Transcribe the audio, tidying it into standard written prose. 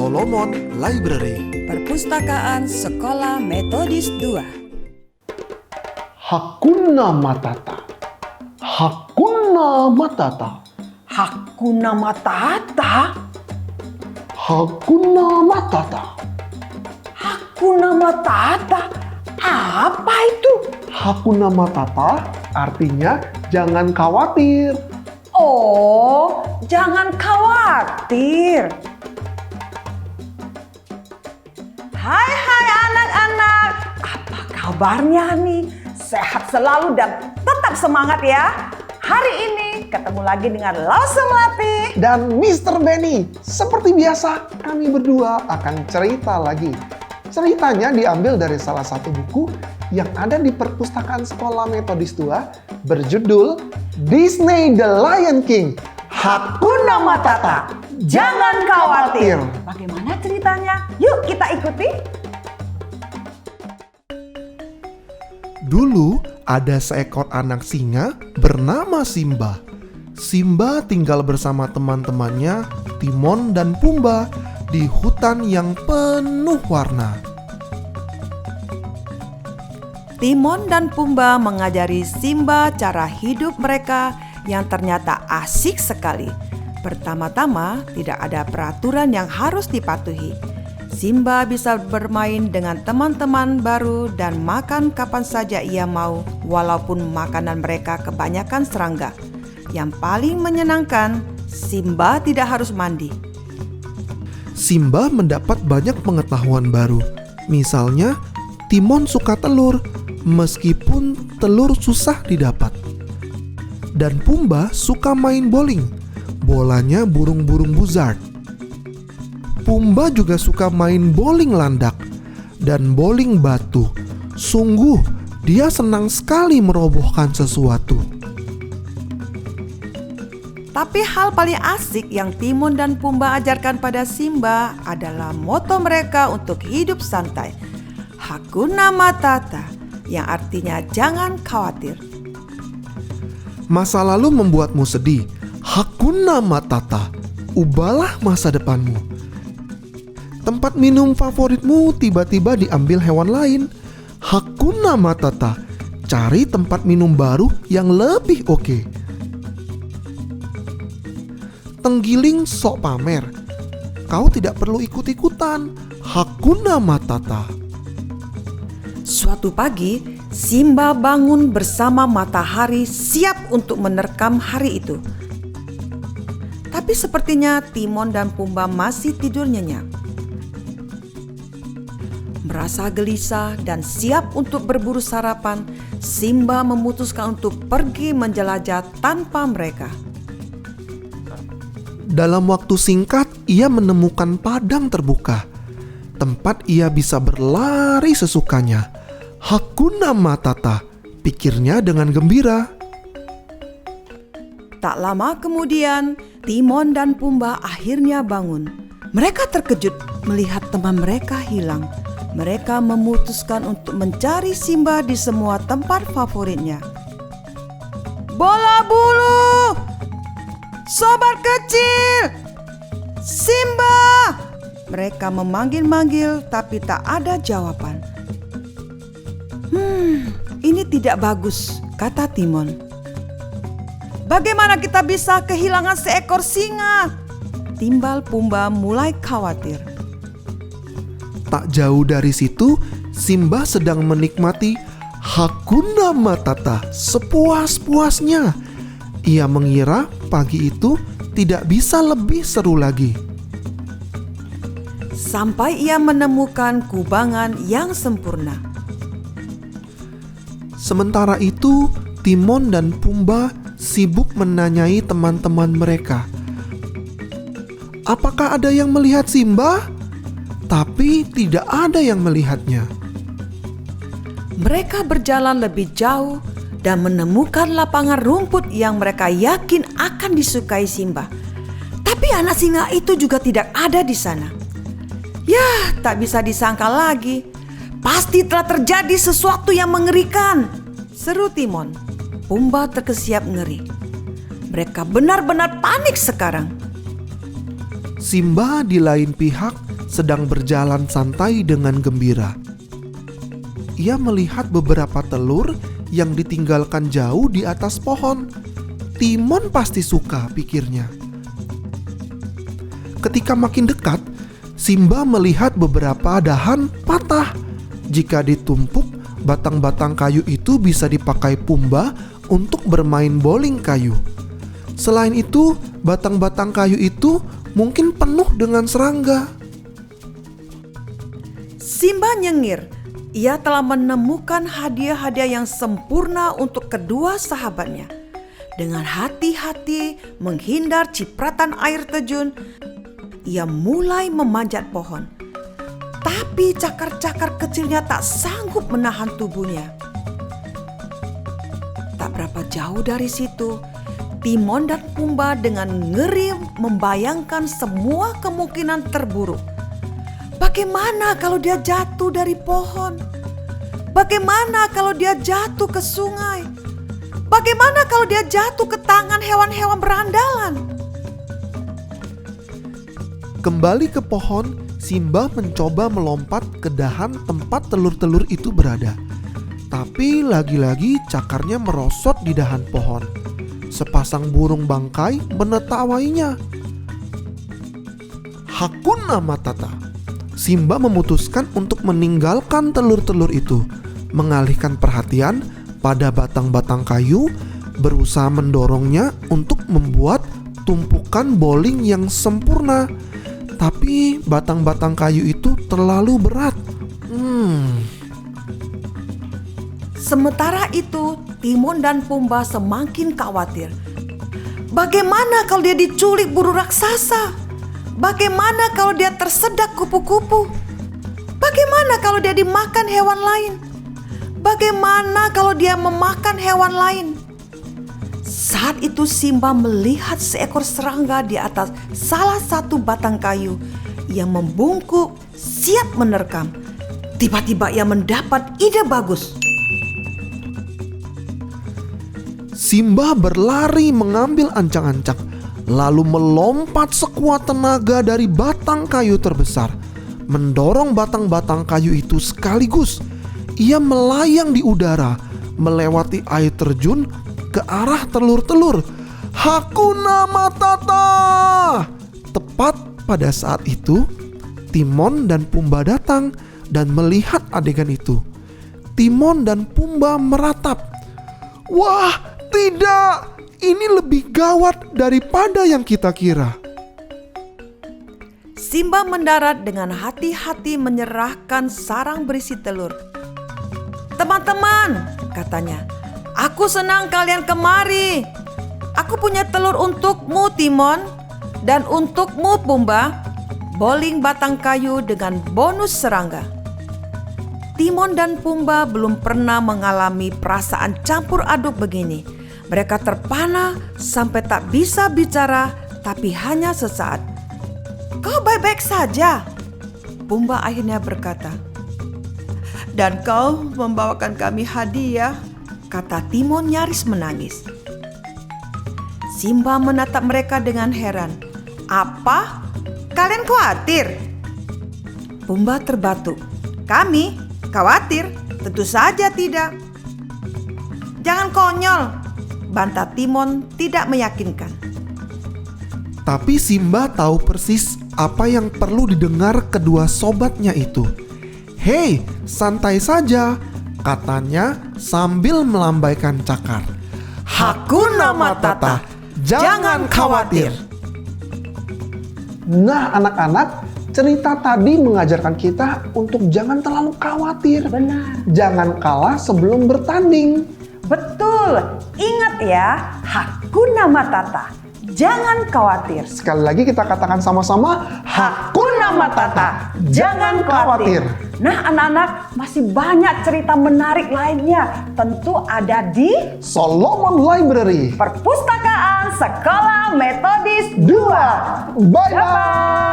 Solomon Library. Perpustakaan Sekolah Metodis 2. Hakuna Matata. Hakuna Matata. Hakuna Matata? Hakuna Matata. Hakuna Matata? Apa itu? Hakuna Matata artinya jangan khawatir. Oh, jangan khawatir. Hai anak-anak. Apa kabarnya nih? Sehat selalu dan tetap semangat ya. Hari ini ketemu lagi dengan Lause Melati Dan Mr. Benny. Seperti biasa, kami berdua akan cerita lagi. Ceritanya diambil dari salah satu buku yang ada di perpustakaan Sekolah Metodis 2 berjudul Disney The Lion King. Hakuna Matata. Jangan khawatir. Bagaimana ceritanya? Yuk kita ikuti. Dulu ada seekor anak singa bernama Simba. Simba tinggal bersama teman-temannya Timon dan Pumba di hutan yang penuh warna. Timon dan Pumba mengajari Simba cara hidup mereka yang ternyata asik sekali. Pertama-tama, tidak ada peraturan yang harus dipatuhi. Simba bisa bermain dengan teman-teman baru dan makan kapan saja ia mau, walaupun makanan mereka kebanyakan serangga. Yang paling menyenangkan, Simba tidak harus mandi. Simba mendapat banyak pengetahuan baru. Misalnya, Timon suka telur, meskipun telur susah didapat. Dan Pumba suka main bowling. Bolanya burung-burung buzzard. Pumba juga suka main bowling landak dan bowling batu. Sungguh, dia senang sekali merobohkan sesuatu. Tapi hal paling asik yang Timon dan Pumba ajarkan pada Simba adalah moto mereka untuk hidup santai. Hakuna Matata, yang artinya jangan khawatir. Masa lalu membuatmu sedih. Hakuna Matata, ubahlah masa depanmu. Tempat minum favoritmu tiba-tiba diambil hewan lain. Hakuna Matata, cari tempat minum baru yang lebih oke. Tenggiling sok pamer, kau tidak perlu ikut-ikutan. Hakuna Matata. Suatu pagi, Simba bangun bersama matahari siap untuk menerkam hari itu. Tapi sepertinya Timon dan Pumba masih tidur nyenyak. Merasa gelisah dan siap untuk berburu sarapan, Simba memutuskan untuk pergi menjelajah tanpa mereka. Dalam waktu singkat, ia menemukan padang terbuka. Tempat ia bisa berlari sesukanya. Hakuna Matata, pikirnya dengan gembira. Tak lama kemudian, Timon dan Pumba akhirnya bangun. Mereka terkejut melihat teman mereka hilang. Mereka memutuskan untuk mencari Simba di semua tempat favoritnya. Bola bulu! Sobat kecil! Simba! Mereka memanggil-manggil tapi tak ada jawaban. Ini tidak bagus, kata Timon. Bagaimana kita bisa kehilangan seekor singa? Timbal Pumba mulai khawatir. Tak jauh dari situ, Simba sedang menikmati Hakuna Matata sepuas-puasnya. Ia mengira pagi itu tidak bisa lebih seru lagi. Sampai ia menemukan kubangan yang sempurna. Sementara itu, Timon dan Pumba sibuk menanyai teman-teman mereka. Apakah ada yang melihat Simba? Tapi tidak ada yang melihatnya. Mereka berjalan lebih jauh dan menemukan lapangan rumput yang mereka yakin akan disukai Simba. Tapi anak singa itu juga tidak ada di sana. Ya, tak bisa disangka lagi. Pasti telah terjadi sesuatu yang mengerikan, seru Timon. Pumba terkesiap ngeri. Mereka benar-benar panik sekarang. Simba di lain pihak sedang berjalan santai dengan gembira. Ia melihat beberapa telur yang ditinggalkan jauh di atas pohon. Timon pasti suka, pikirnya. Ketika makin dekat, Simba melihat beberapa dahan patah. Jika ditumpuk, batang-batang kayu itu bisa dipakai Pumba untuk bermain bowling kayu. Selain itu, batang-batang kayu itu mungkin penuh dengan serangga. Simba nyengir. Ia telah menemukan hadiah-hadiah yang sempurna untuk kedua sahabatnya. Dengan hati-hati menghindar cipratan air terjun, ia mulai memanjat pohon. Tapi cakar-cakar kecilnya tak sanggup menahan tubuhnya. Tak berapa jauh dari situ, Timon dan Pumba dengan ngeri membayangkan semua kemungkinan terburuk. Bagaimana kalau dia jatuh dari pohon? Bagaimana kalau dia jatuh ke sungai? Bagaimana kalau dia jatuh ke tangan hewan-hewan berandalan? Kembali ke pohon, Simba mencoba melompat ke dahan tempat telur-telur itu berada. Tapi lagi-lagi cakarnya merosot di dahan pohon. Sepasang burung bangkai menertawainya. Hakuna Matata. Simba memutuskan untuk meninggalkan telur-telur itu, mengalihkan perhatian pada batang-batang kayu, berusaha mendorongnya untuk membuat tumpukan bowling yang sempurna. Tapi batang-batang kayu itu terlalu berat. Sementara itu, Timon dan Pumba semakin khawatir. Bagaimana kalau dia diculik buru raksasa? Bagaimana kalau dia tersedak kupu-kupu? Bagaimana kalau dia dimakan hewan lain? Bagaimana kalau dia memakan hewan lain? Saat itu Simba melihat seekor serangga di atas salah satu batang kayu yang membungkuk siap menerkam. Tiba-tiba ia mendapat ide bagus. Simba berlari mengambil ancang-ancang, lalu melompat sekuat tenaga dari batang kayu terbesar, mendorong batang-batang kayu itu sekaligus. Ia melayang di udara, melewati air terjun ke arah telur-telur. Hakuna Matata! Tepat pada saat itu, Timon dan Pumba datang dan melihat adegan itu. Timon dan Pumba meratap. Wah, tidak! Ini lebih gawat daripada yang kita kira. Simba mendarat dengan hati-hati menyerahkan sarang berisi telur. Teman-teman, katanya, aku senang kalian kemari. Aku punya telur untukmu, Timon, dan untukmu, Pumba. Bowling batang kayu dengan bonus serangga. Timon dan Pumba belum pernah mengalami perasaan campur aduk begini. Mereka terpana sampai tak bisa bicara, tapi hanya sesaat. Kau baik-baik saja, Pumba akhirnya berkata. Dan kau membawakan kami hadiah, kata Timon nyaris menangis. Simba menatap mereka dengan heran. Apa? Kalian khawatir? Pumba terbatuk. Kami? Khawatir? Tentu saja tidak. Jangan konyol, bantah Timon tidak meyakinkan. Tapi Simba tahu persis apa yang perlu didengar kedua sobatnya itu. Hei, santai saja, katanya sambil melambaikan cakar. Hakuna Matata, jangan khawatir. Nah anak-anak, cerita tadi mengajarkan kita untuk jangan terlalu khawatir. Benar. Jangan kalah sebelum bertanding. Betul. Ingat ya, Hakuna Matata. Jangan khawatir. Sekali lagi kita katakan sama-sama, Hakuna Matata. Jangan khawatir. Nah anak-anak, masih banyak cerita menarik lainnya. Tentu ada di Solomon Library. Perpustakaan Sekolah Metodis 2. Bye-bye.